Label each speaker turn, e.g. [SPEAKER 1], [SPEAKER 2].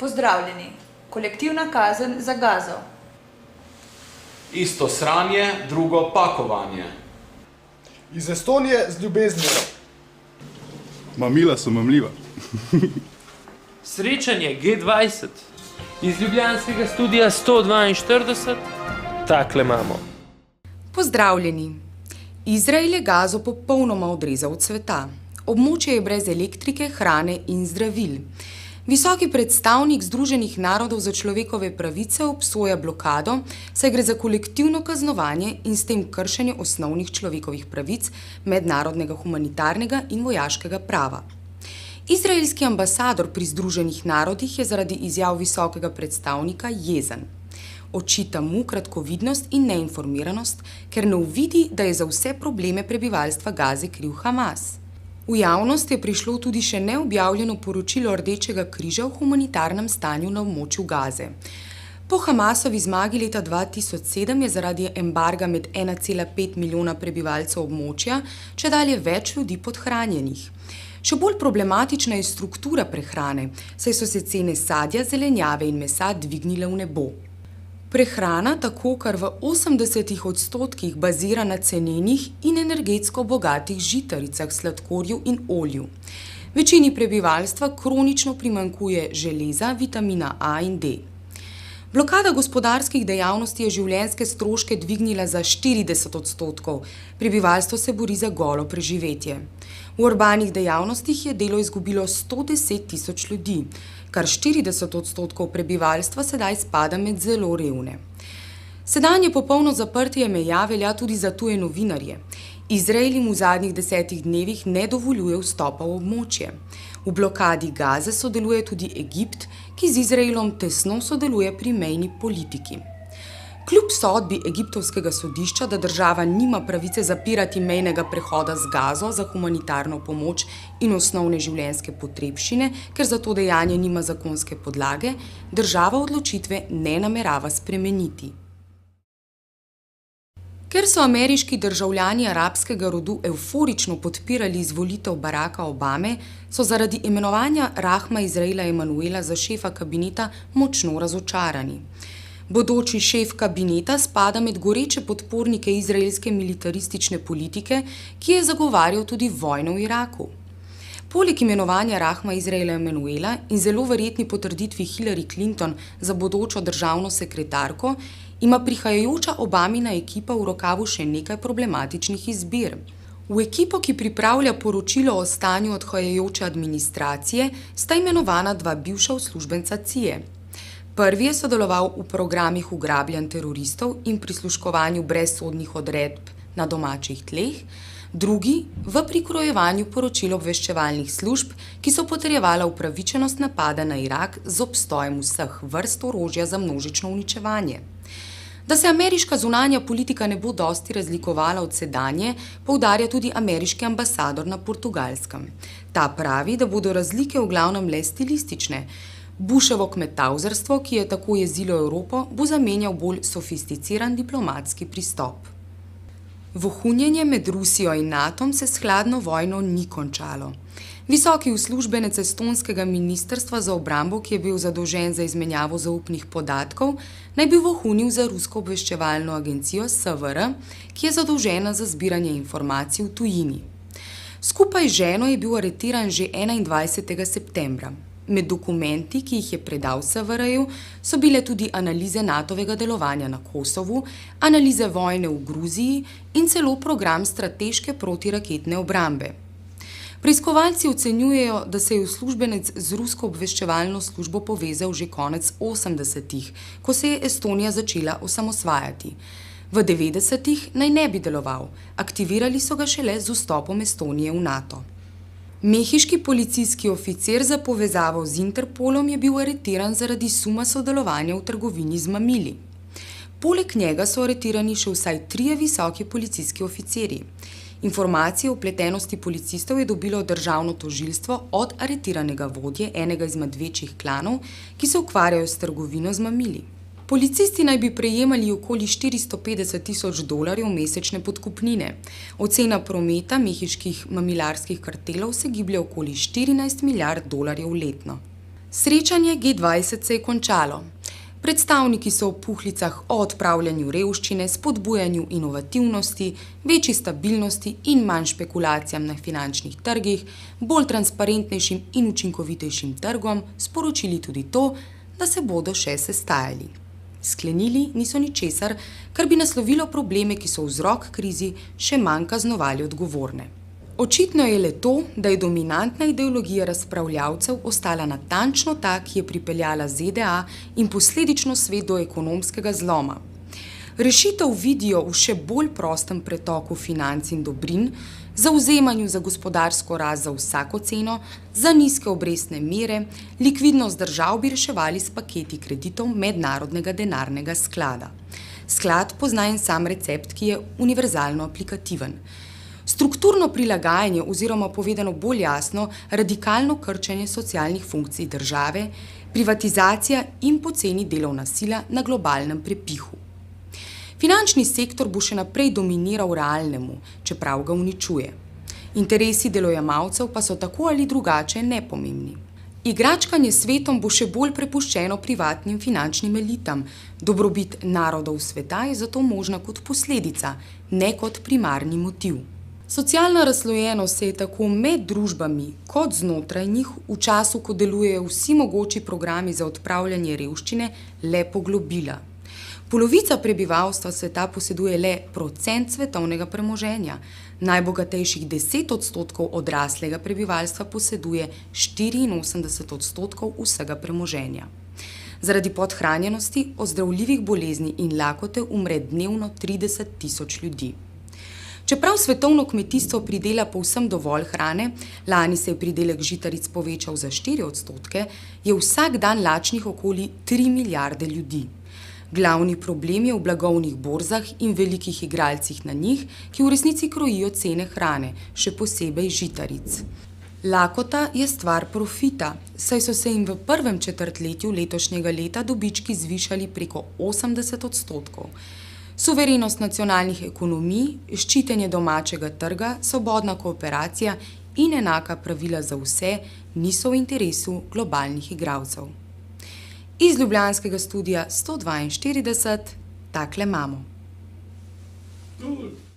[SPEAKER 1] Pozdravljeni. Kolektivna kazen za Gazo.
[SPEAKER 2] Isto sranje, drugo pakovanje.
[SPEAKER 3] Iz Estonije z ljubeznijo.
[SPEAKER 4] Mamila so mamljiva.
[SPEAKER 5] Srečanje G20. Iz ljubljanskega studija 142. Takle imamo.
[SPEAKER 6] Pozdravljeni. Izrael je Gazo popolnoma odrezal od sveta. Območje je brez elektrike, hrane in zdravil. Visoki predstavnik Združenih narodov za človekove pravice obsoja blokado, saj gre za kolektivno kaznovanje in s tem kršenje osnovnih človekovih pravic, mednarodnega humanitarnega in vojaškega prava. Izraelski ambasador pri Združenih narodih je zaradi izjav visokega predstavnika jezen. Očita mu kratkovidnost in neinformiranost, ker ne uvidi, da je za vse probleme prebivalstva Gaze kriv Hamas. V javnost je prišlo tudi še neobjavljeno poročilo Rdečega križa o humanitarnem stanju na območju Gaze. Po Hamasovi zmagi leta 2007 je zaradi embarga med 1,5 milijona prebivalcev območja čedalje več ljudi podhranjenih. Še bolj problematična je struktura prehrane, saj so se cene sadja, zelenjave in mesa dvignile v nebo. Prehrana tako kar v 80% bazira na cenenih in energetsko bogatih žitaricah, sladkorju in olju. Večini prebivalstva kronično primanjkuje železa, vitamina A in D. Blokada gospodarskih dejavnosti je življenjske stroške dvignila za 40%, prebivalstvo se bori za golo preživetje. V urbanih dejavnostih je delo izgubilo 110 tisoč ljudi, kar 40% prebivalstva sedaj spada med zelo revne. Sedanje popolno zaprtje meja velja tudi za tuje novinarje. Izrael jim v zadnjih 10 dnevih ne dovoljuje vstopa v območje. V blokadi Gaze sodeluje tudi Egipt, ki z Izraelom tesno sodeluje pri mejni politiki. Kljub sodbi egiptovskega sodišča, da država nima pravice zapirati mejnega prehoda z Gazo za humanitarno pomoč in osnovne življenjske potrebščine, ker za to dejanje nima zakonske podlage, država odločitve ne namerava spremeniti. Ker so ameriški državljani arabskega rodu evforično podpirali izvolitev Baracka Obame, so zaradi imenovanja Rahma Izraela Emanuela za šefa kabineta močno razočarani. Bodoči šef kabineta spada med goreče podpornike izraelske militaristične politike, ki je zagovarjal tudi vojno v Iraku. Poleg imenovanja Rahma Izraela Emanuela in zelo verjetni potrditvi Hillary Clinton za bodočo državno sekretarko, ima prihajajoča Obamina ekipa v rokavu še nekaj problematičnih izbir. V ekipo, ki pripravlja poročilo o stanju odhajajoče administracije, sta imenovana dva bivša uslužbenca CIA. Prvi je sodeloval v programih ugrabljanj teroristov in prisluškovanju brez sodnih odredb na domačih tleh, drugi v prikrojevanju poročil obveščevalnih služb, ki so potrjevala upravičenost napada na Irak z obstojem vseh vrst orožja za množično uničevanje. Da se ameriška zunanja politika ne bo dosti razlikovala od sedanje, poudarja tudi ameriški ambasador na Portugalskem. Ta pravi, da bodo razlike v glavnem le stilistične. Bushevo kmetavzarstvo, ki je tako jezilo Evropo, bo zamenjal bolj sofisticiran diplomatski pristop. Vohunjenje med Rusijo in NATO-om se s hladno vojno ni končalo. Visoki uslužbenec estonskega ministrstva za obrambo, ki je bil zadolžen za izmenjavo zaupnih podatkov, naj bi vohunil za rusko obveščevalno agencijo SVR, ki je zadolžena za zbiranje informacij v tujini. Skupaj z ženo je bil aretiran že 21. septembra. Med dokumenti, ki jih je predal SVR-ju, so bile tudi analize NATO-vega delovanja na Kosovu, analize vojne v Gruziji in celo program strateške protiraketne obrambe. Preiskovalci ocenjujejo, da se je uslužbenec z rusko obveščevalno službo povezal že konec 80-ih, ko se je Estonija začela osamosvajati. V 90-ih naj ne bi deloval, aktivirali so ga šele z vstopom Estonije v NATO. Mehiški policijski oficir za povezavo z Interpolom je bil aretiran zaradi suma sodelovanja v trgovini z mamili. Poleg njega so aretirani še vsaj 3 visoki policijski oficirji. Informacije o vpletenosti policistov je dobilo državno tožilstvo od aretiranega vodje enega izmed večjih klanov, ki se ukvarjajo s trgovino z mamili. Policisti naj bi prejemali okoli $450,000 mesečne podkupnine. Ocena prometa mehiških mamilarskih kartelov se giblje okoli $14 milijard letno. Srečanje G20 se je končalo. Predstavniki so v puhlicah o odpravljanju revščine, spodbujanju inovativnosti, večji stabilnosti in manj špekulacijam na finančnih trgih, bolj transparentnejšim in učinkovitejšim trgom sporočili tudi to, da se bodo še sestajali. Sklenili niso ničesar, kar bi naslovilo probleme, ki so vzrok krizi, še manj kaznovali odgovorne. Očitno je le to, da je dominantna ideologija razpravljavcev ostala natančno ta, ki je pripeljala ZDA in posledično svet do ekonomskega zloma. Rešitev vidijo v še bolj prostem pretoku financ in dobrin, zavzemanju za gospodarsko rast za vsako ceno, za nizke obrestne mere, likvidnost držav bi reševali s paketi kreditov Mednarodnega denarnega sklada. Sklad pozna en sam recept, ki je univerzalno aplikativen. Strukturno prilagajanje oziroma povedano bolj jasno, radikalno krčenje socialnih funkcij države, privatizacija in poceni delovna sila na globalnem prepihu. Finančni sektor bo še naprej dominiral realnemu, čeprav ga uničuje. Interesi delojemalcev pa so tako ali drugače nepomembni. Igračkanje s svetom bo še bolj prepuščeno privatnim finančnim elitam. Dobrobit narodov sveta je zato možna kot posledica, ne kot primarni motiv. Socialna razslojenost se je tako med družbami kot znotraj njih v času, ko delujejo vsi mogoči programi za odpravljanje revščine, le poglobila. Polovica prebivalstva sveta poseduje le 1% svetovnega premoženja, najbogatejših 10% odraslega prebivalstva poseduje 84% vsega premoženja. Zaradi podhranjenosti, ozdravljivih bolezni in lakote umre dnevno 30 000 ljudi. Čeprav svetovno kmetijstvo pridela povsem dovolj hrane, lani se je pridelek žitaric povečal za 4%, je vsak dan lačnih okoli 3 milijarde ljudi. Glavni problem je v blagovnih borzah in velikih igralcih na njih, ki v resnici krojijo cene hrane, še posebej žitaric. Lakota je stvar profita, saj so se jim v prvem četrtletju letošnjega leta dobički zvišali preko 80%. Suverenost nacionalnih ekonomij, ščitenje domačega trga, svobodna kooperacija in enaka pravila za vse niso v interesu globalnih igralcev. Iz ljubljanskega studia 142 takle imamo.
[SPEAKER 4] Cool.